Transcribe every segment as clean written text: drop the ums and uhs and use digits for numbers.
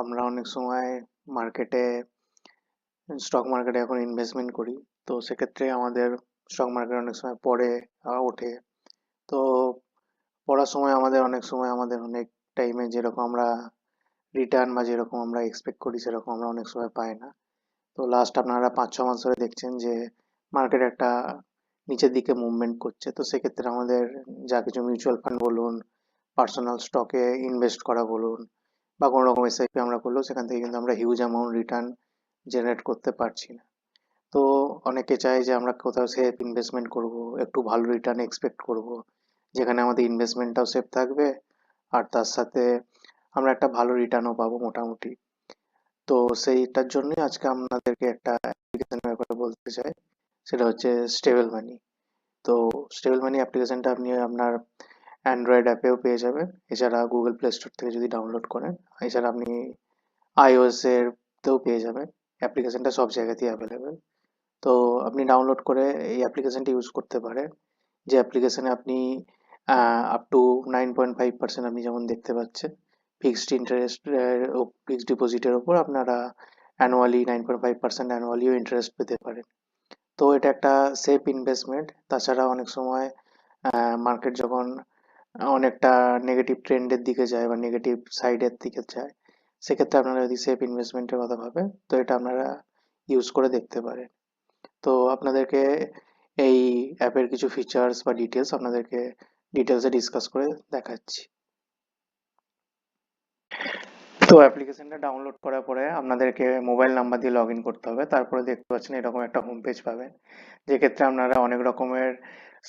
আমরা অনেক সময় মার্কেটে স্টক মার্কেটে এখন ইনভেস্টমেন্ট করি। তো সেক্ষেত্রে আমাদের স্টক মার্কেট অনেক সময় পড়ে ওঠে। তো পড়ার সময় অনেক সময় অনেক টাইমে যেরকম আমরা রিটার্ন বা যেরকম আমরা এক্সপেক্ট করি সেরকম আমরা অনেক সময় পাই না। তো লাস্ট আপনারা 5-6 মাস ধরে দেখছেন যে মার্কেট একটা নিচের দিকে মুভমেন্ট করছে। তো সেক্ষেত্রে আমাদের যা কিছু মিউচুয়াল ফান্ড বলুন, পার্সোনাল স্টকে ইনভেস্ট করা বলুন, বা কোনো রকম এসআইপি আমরা করলেও সেখান থেকে কিন্তু আমরা হিউজ অ্যামাউন্ট রিটার্ন জেনারেট করতে পারছি না। তো অনেকে চায় যে আমরা কোথাও সেফ ইনভেস্টমেন্ট করব, একটু ভালো রিটার্ন এক্সপেক্ট করব, যেখানে আমাদের ইনভেস্টমেন্টটাও সেফ থাকবে আর তার সাথে আমরা একটা ভালো রিটার্নও পাবো মোটামুটি। তো সেইটার জন্যই আজকে আপনাদেরকে একটা অ্যাপ্লিকেশনের ব্যাপারে বলতে চাই, সেটা হচ্ছে স্টেবল মানি। তো স্টেবল মানি অ্যাপ্লিকেশনটা আপনি আপনার অ্যান্ড্রয়েড অ্যাপেও পেয়ে যাবেন, এছাড়া গুগল প্লে স্টোর থেকে যদি ডাউনলোড করেন, এছাড়া আপনি আইওএস এর তেও পেয়ে যাবেন। অ্যাপ্লিকেশনটা সব জায়গাতেই অ্যাভেলেবেল। তো আপনি ডাউনলোড করে এই অ্যাপ্লিকেশনটি ইউজ করতে পারেন, যে অ্যাপ্লিকেশনে আপনি আপ টু 9.5% আপনি যেমন দেখতে পাচ্ছেন ফিক্সড ইন্টারেস্ট, ফিক্সড ডিপোজিটের ওপর আপনারা অ্যানুয়ালি 9.5% অ্যানুয়ালিও ইন্টারেস্ট পেতে পারেন। তো এটা একটা সেফ ইনভেস্টমেন্ট। তাছাড়া অনেক সময় মার্কেট যখন অনেকটা নেগেটিভ ট্রেন্ডের দিকে যায় বা নেগেটিভ সাইডের দিকে যায়, সেক্ষেত্রে আপনারা যদি সেফ ইনভেস্টমেন্টের কথা ভাবেন তো এটা আপনারা ইউজ করে দেখতে পারেন। তো আপনাদেরকে এই অ্যাপের কিছু ফিচার্স বা ডিটেলস আপনাদেরকে ডিটেলসে ডিসকাস করে দেখাচ্ছি। তো অ্যাপ্লিকেশনটা ডাউনলোড করার পরে আপনাদেরকে মোবাইল নাম্বার দিয়ে লগ ইন করতে হবে। তারপরে দেখতে পাচ্ছেন এরকম একটা হোম পেজ পাবেন, যেক্ষেত্রে আপনারা অনেক রকমের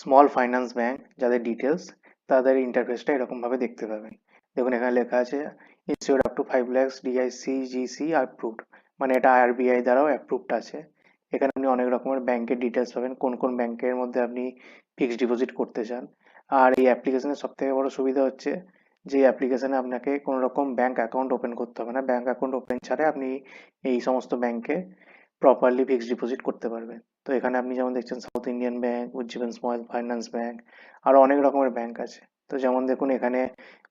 স্মল ফাইন্যান্স ব্যাংক যাদের ডিটেলস, তাদের ইন্টারফেসটা এরকমভাবে দেখতে পাবেন। দেখুন এখানে লেখা আছে insure up to 5 lakhs DICGC approved, মানে এটা আরবিআই দ্বারাও অ্যাপ্রুভড আছে। এখানে আপনি অনেক রকমের ব্যাংকের ডিটেলস পাবেন, কোন কোন ব্যাংকের মধ্যে আপনি ফিক্সড ডিপোজিট করতে চান। আর এই অ্যাপ্লিকেশনের সব থেকে বড় সুবিধা হচ্ছে যে অ্যাপ্লিকেশনে আপনাকে কোনো রকম ব্যাংক অ্যাকাউন্ট ওপেন করতে হবে না। ব্যাংক অ্যাকাউন্ট ওপেন ছাড়াই আপনি এই সমস্ত ব্যাংকে প্রপারলি ফিক্সড ডিপোজিট করতে পারবেন। তো এখানে আপনি যেমন দেখছেন south Indian bank, Ujjivan small finance bank, আরও অনেক রকমের ব্যাংক আছে। তো যেমন দেখুন এখানে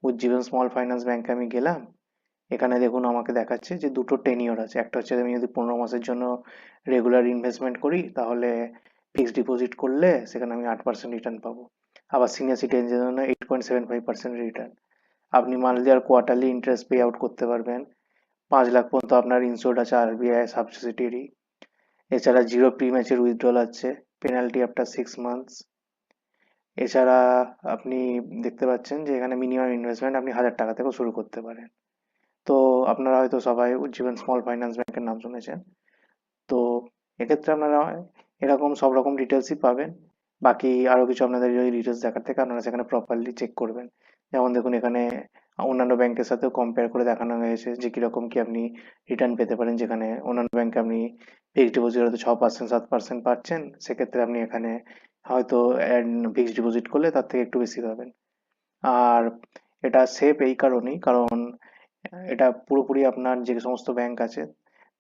উজ্জীবন স্মল ফাইন্যান্স ব্যাংকে আমি গেলাম, এখানে দেখুন আমাকে দেখাচ্ছে যে দুটো টেনিওর আছে। একটা হচ্ছে আমি যদি 15 মাসের জন্য রেগুলার ইনভেস্টমেন্ট করি তাহলে ফিক্সড ডিপোজিট করলে সেখানে আমি 8% রিটার্ন পাবো। আবার সিনিয়র সিটিজেনের জন্য 8.75% রিটার্ন। আপনি মান্থলি আর কোয়ার্টারলি ইন্টারেস্ট পে আউট করতে পারবেন। 5 লাখ পর্যন্ত আপনার ইনশোর্ড আছে আরবিআই সাবসিডিয়ারি। এছাড়া জিরো প্রি ম্যাচের উইথড্রল আছে, পেনাল্টি আফটার 6 মান্থস। এছাড়া আপনি দেখতে পাচ্ছেন যে এখানে মিনিমাম ইনভেস্টমেন্ট আপনি 1000 টাকা থেকেও শুরু করতে পারেন। তো আপনারা হয়তো সবাই উজ্জীবন স্মল ফাইন্যান্স ব্যাংকের নাম শুনেছেন। তো এক্ষেত্রে আপনারা এরকম সব রকম ডিটেলসই পাবেন। বাকি আরও কিছু আপনাদের যদি ডিটেলস দেখার থেকে আপনারা সেখানে প্রপারলি চেক করবেন। যেমন দেখুন এখানে অন্যান্য ব্যাংকের সাথেও কম্পেয়ার করে দেখানো হয়েছে যে কীরকম কি আপনি রিটার্ন পেতে পারেন। যেখানে অন্যান্য ব্যাংকে আপনি ফিক্সড ডিপোজিট হয়তো 6% 7% পাচ্ছেন, সেক্ষেত্রে আপনি এখানে হয়তো ফিক্সড ডিপোজিট করলে তার থেকে একটু বেশি পাবেন। আর এটা সেফ এই কারণেই, কারণ এটা পুরোপুরি আপনার যে সমস্ত ব্যাংক আছে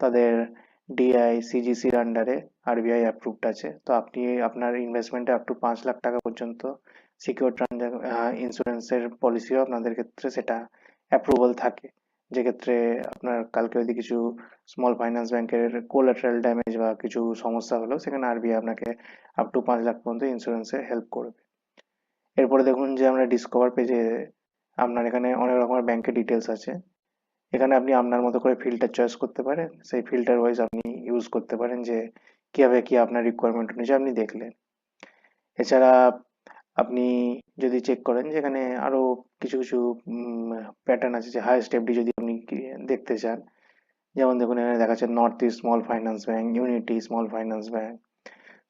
তাদের ডিআই সিজিসির আন্ডারে আরবিআই অ্যাপ্রুভড আছে। তো আপনি আপনার ইনভেস্টমেন্টে আপ টু 5 লাখ টাকা পর্যন্ত সিকিউর ইন্স্যুরেন্সের পলিসিও আপনাদের ক্ষেত্রে সেটা অ্যাপ্রুভাল থাকে। যেক্ষেত্রে আপনার কালকে যদি কিছু স্মল ফাইন্যান্স ব্যাংকের কোলাটারাল ড্যামেজ বা কিছু সমস্যা হলো, সেখানে আরবিআই আপনাকে আপ টু 5 লাখ পর্যন্ত ইন্স্যুরেন্সে হেল্প করবে। এরপরে দেখুন যে আমরা ডিসকভার পেজে আপনার এখানে অনেক রকমের ব্যাংকের ডিটেলস আছে। এখানে আপনি আপনার মতো করে ফিল্টার চয়েস করতে পারেন, সেই ফিল্টার ওয়াইজ আপনি ইউজ করতে পারেন যে কিভাবে কি আপনার রিকোয়ারমেন্ট অনুযায়ী আপনি দেখলেন। এছাড়া আপনি যদি চেক করেন যে এখানে আরো কিছু কিছু প্যাটার্ন আছে, যে হাইয়েস্ট এফডি যদি আপনি দেখতে চান, যেমন দেখুন এখানে দেখাচ্ছে north east small finance bank, unity small finance bank,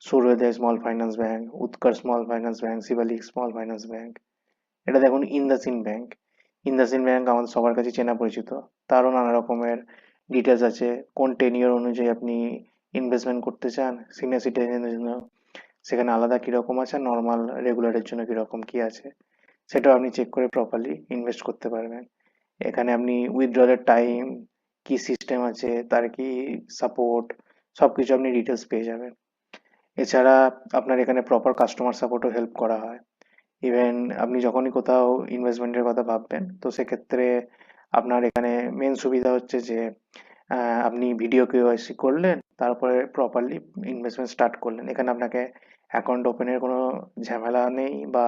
সূর্যোদয় স্মল ফাইন্যান্স ব্যাংক, উৎকর্ষ small finance bank, Shivalik small finance bank. এটা দেখুন ইন্দাসিন ব্যাংক। ইন্দাসিন ব্যাংক আমাদের সবার কাছে চেনা পরিচিত। তারও নানা রকমের ডিটেলস আছে, কোন টেনিওর অনুযায়ী আপনি ইনভেস্টমেন্ট করতে চান। সিনিয়র সিটিজেনের জন্য সেখানে আলাদা কীরকম আছে, নর্মাল রেগুলারের জন্য কীরকম কী আছে, সেটাও আপনি চেক করে প্রপারলি ইনভেস্ট করতে পারবেন। এখানে আপনি উইথড্রলের টাইম, কি সিস্টেম আছে, তার কি সাপোর্ট, সব কিছু আপনি ডিটেলস পেয়ে যাবেন। এছাড়া আপনার এখানে প্রপার কাস্টমার সাপোর্টও হেল্প করা হয়। ইভেন আপনি যখনই কোথাও ইনভেস্টমেন্টের কথা ভাববেন তো সেক্ষেত্রে আপনার এখানে মেন সুবিধা হচ্ছে যে আপনি ভিডিও কেওয়াইসি করলেন, তারপরে প্রপারলি ইনভেস্টমেন্ট স্টার্ট করলেন। এখানে আপনাকে অ্যাকাউন্ট ওপেনের কোনো ঝামেলা নেই, বা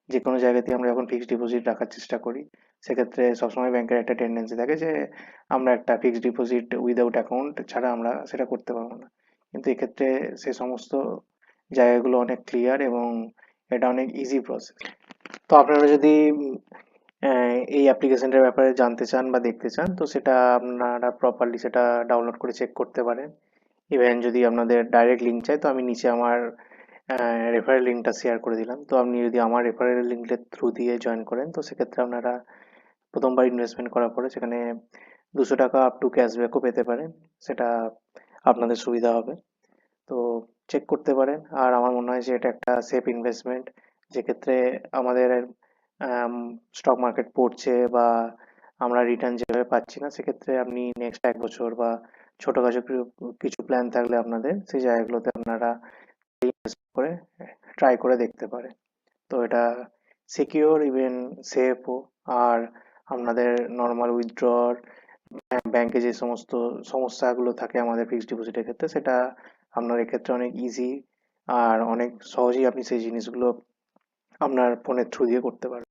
যে কোনো জায়গাতেই আমরা যখন ফিক্সড ডিপোজিট রাখার চেষ্টা করি, সেক্ষেত্রে সবসময় ব্যাংকের একটা টেন্ডেন্সি থাকে যে আমরা একটা ফিক্সড ডিপোজিট উইদাউট অ্যাকাউন্ট ছাড়া আমরা সেটা করতে পারবো না। কিন্তু এক্ষেত্রে সে সমস্ত জায়গাগুলো অনেক ক্লিয়ার, এবং এটা অনেক ইজি প্রসেস। তো আপনারা যদি এই অ্যাপ্লিকেশনটার ব্যাপারে জানতে চান বা দেখতে চান, তো সেটা আপনারা প্রপারলি সেটা ডাউনলোড করে চেক করতে পারেন। ইভেন যদি আপনাদের ডাইরেক্ট লিঙ্ক চাই, তো আমি নিচে আমার রেফারেল লিঙ্কটা শেয়ার করে দিলাম। তো আপনি যদি আমার রেফারেল লিঙ্কের থ্রু দিয়ে জয়েন করেন, তো সেক্ষেত্রে আপনারা প্রথমবার ইনভেস্টমেন্ট করার পরে সেখানে 200 টাকা আপ টু ক্যাশব্যাকও পেতে পারেন। সেটা আপনাদের সুবিধা হবে। তো চেক করতে পারেন। আর আমার মনে হয় যে এটা একটা সেফ ইনভেস্টমেন্ট, যেক্ষেত্রে আমাদের স্টক মার্কেট পড়ছে বা আমরা রিটার্ন যেভাবে পাচ্ছি না, সেক্ষেত্রে আপনি নেক্সট 1 বছর বা ছোটখাটো কিছু প্ল্যান থাকলে আপনাদের, সেই জায়গাগুলোতে আপনারা ইনভেস্ট করে ট্রাই করে দেখতে পারেন। তো এটা সিকিওর, ইভেন সেফও। আর আপনাদের নর্মাল উইথড্রর, ব্যাংকে যে সমস্ত সমস্যাগুলো থাকে আমাদের ফিক্সড ডিপোজিটের ক্ষেত্রে, সেটা আপনার এক্ষেত্রে অনেক ইজি, আর অনেক সহজেই আপনি সেই জিনিসগুলো আপনার ফোনের থ্রু দিয়ে করতে পারবেন।